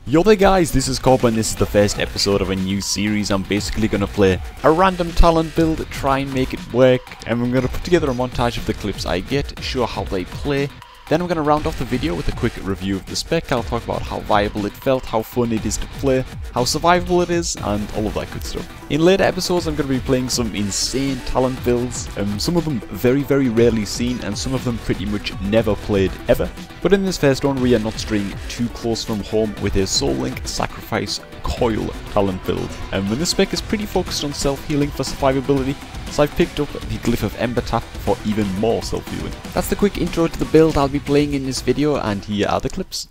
Yo there guys, this is Cobb and this is the first episode of a new series. I'm basically going to play a random talent build, try and make it work, and I'm going to put together a montage of the clips I get, show how they play. Then I'm going to round off the video with a quick review of the spec. I'll talk about how viable it felt, how fun it is to play, how survivable it is, and all of that good stuff. In later episodes I'm going to be playing some insane talent builds, some of them very rarely seen and some of them pretty much never played ever. But in this first one we are not straying too close from home with a Soul Link Sacrifice Coil talent build. And this spec is pretty focused on self-healing for survivability, so I've picked up the Glyph of Ember Tap for even more self-healing. That's the quick intro to the build I'll be playing in this video, and here are the clips.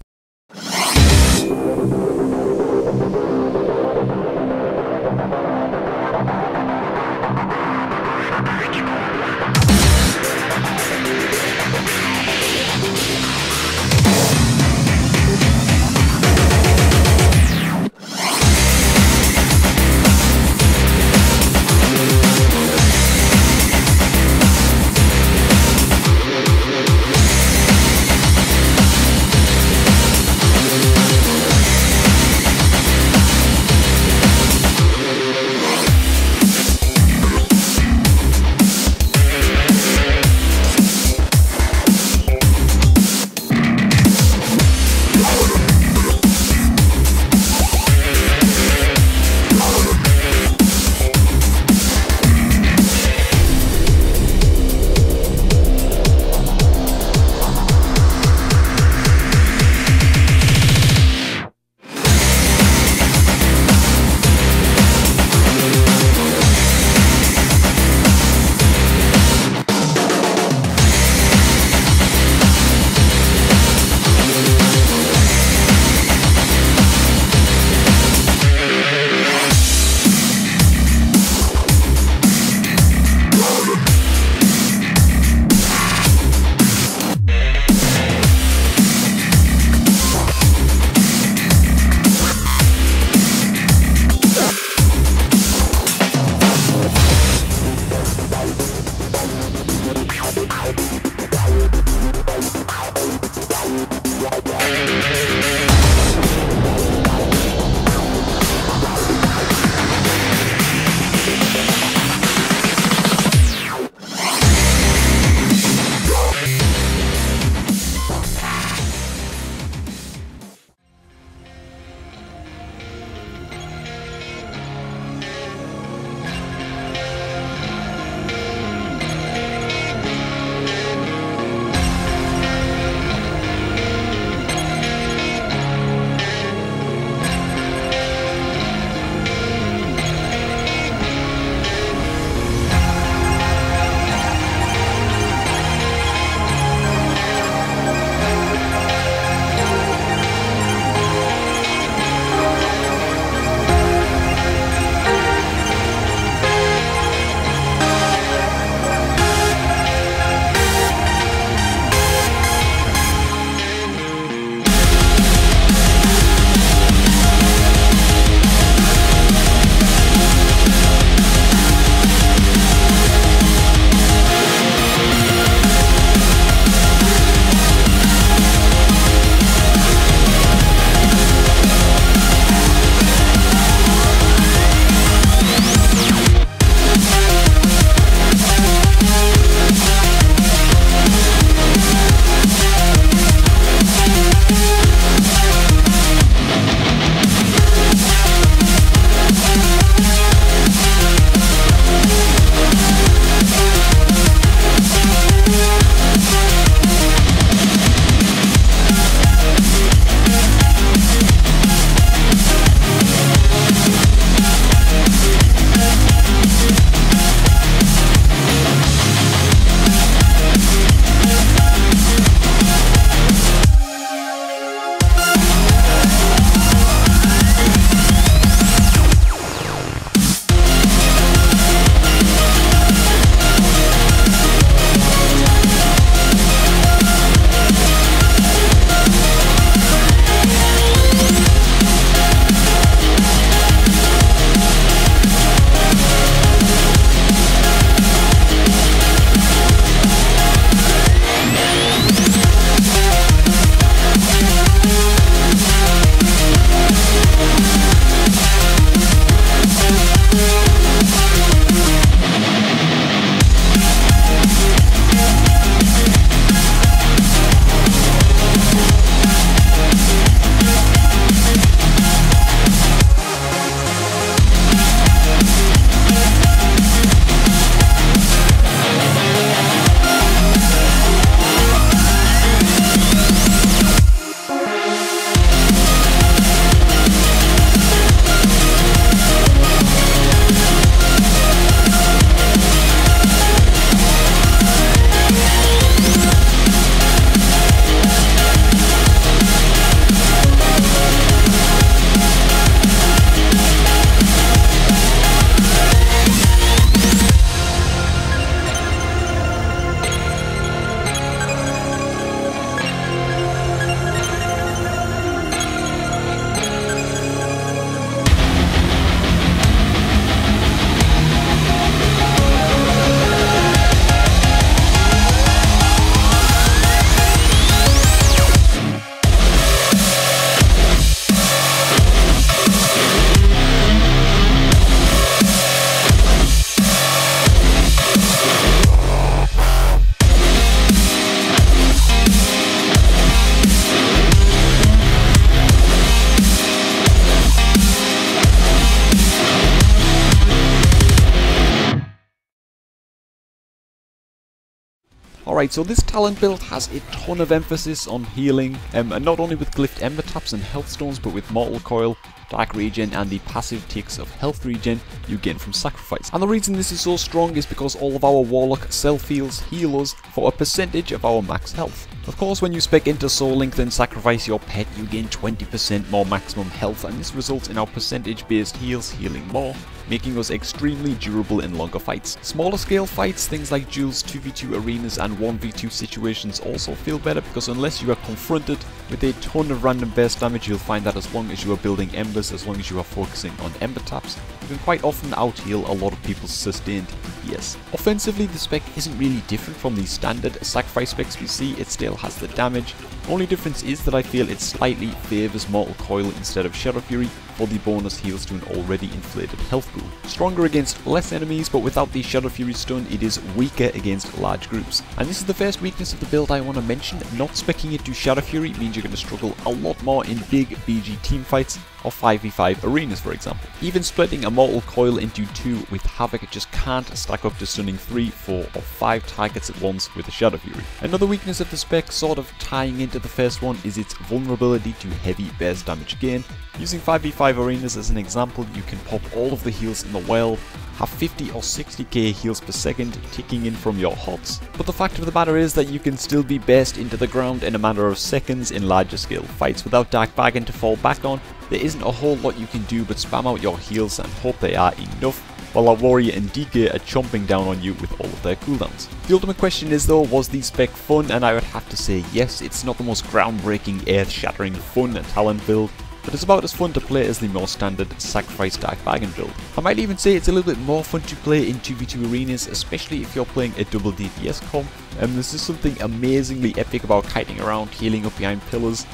Alright, so this talent build has a ton of emphasis on healing, and not only with glyphed ember taps and health stones, but with mortal coil, dark regen, and the passive ticks of health regen you gain from sacrifice. And the reason this is so strong is because all of our Warlock self-heals heal us for a percentage of our max health. Of course, when you spec into Soul Link then sacrifice your pet, you gain 20% more maximum health, and this results in our percentage based heals healing more, making us extremely durable in longer fights. Smaller scale fights, things like duels, 2v2 arenas and 1v2 situations also feel better, because unless you are confronted with a ton of random burst damage, you'll find that as long as you are building embers, as long as you are focusing on ember taps, you can quite often out-heal a lot of people's sustained DPS. Offensively, the spec isn't really different from the standard sacrifice specs we see, it still has the damage. Only difference is that I feel it slightly favours Mortal Coil instead of Shadow Fury for the bonus heals to an already inflated health pool. Stronger against less enemies, but without the Shadow Fury stun it is weaker against large groups. And this is the first weakness of the build I want to mention. Not speccing it to Shadow Fury means you're going to struggle a lot more in big BG team fights or 5v5 arenas, for example. Even splitting a Mortal Coil into 2 with Havoc just can't stack up to stunning 3, 4 or 5 targets at once with a Shadow Fury. Another weakness of the spec, sort of tying into the first one, is its vulnerability to heavy burst damage gain. Using 5v5 arenas as an example, you can pop all of the heals in the world, have 50 or 60k heals per second ticking in from your HOTS, but the fact of the matter is that you can still be burst into the ground in a matter of seconds in larger scale fights without Dark Bargain to fall back on. There isn't a whole lot you can do but spam out your heals and hope they are enough, while our Warrior and DK are chomping down on you with all of their cooldowns. The ultimate question is though, was the spec fun? And I would have to say yes. It's not the most groundbreaking, earth-shattering fun talent build, but it's about as fun to play as the more standard Sacrifice Dark Bargain build. I might even say it's a little bit more fun to play in 2v2 arenas, especially if you're playing a double DPS comp. There's just something amazingly epic about kiting around, healing up behind pillars,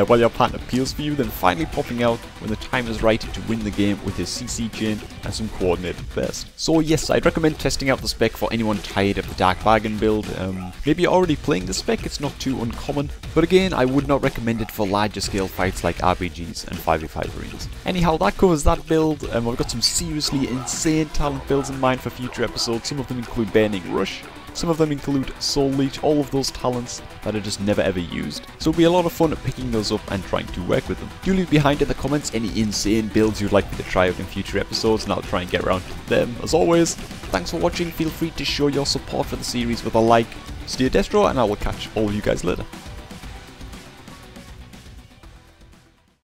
while your partner peels for you, then finally popping out when the time is right to win the game with his CC chain and some coordinated burst. So yes, I'd recommend testing out the spec for anyone tired of the Dark Bargain build. Maybe you're already playing the spec, it's not too uncommon, but again, I would not recommend it for larger scale fights like RPGs and 5v5 arenas. Anyhow, that covers that build. I've got some seriously insane talent builds in mind for future episodes. Some of them include Burning Rush, some of them include Soul Leech, all of those talents that are just never ever used. So it'll be a lot of fun at picking those up and trying to work with them. Do leave behind in the comments any insane builds you'd like me to try out in future episodes, and I'll try and get around to them. As always, thanks for watching. Feel free to show your support for the series with a like. Stay destro, and I will catch all of you guys later.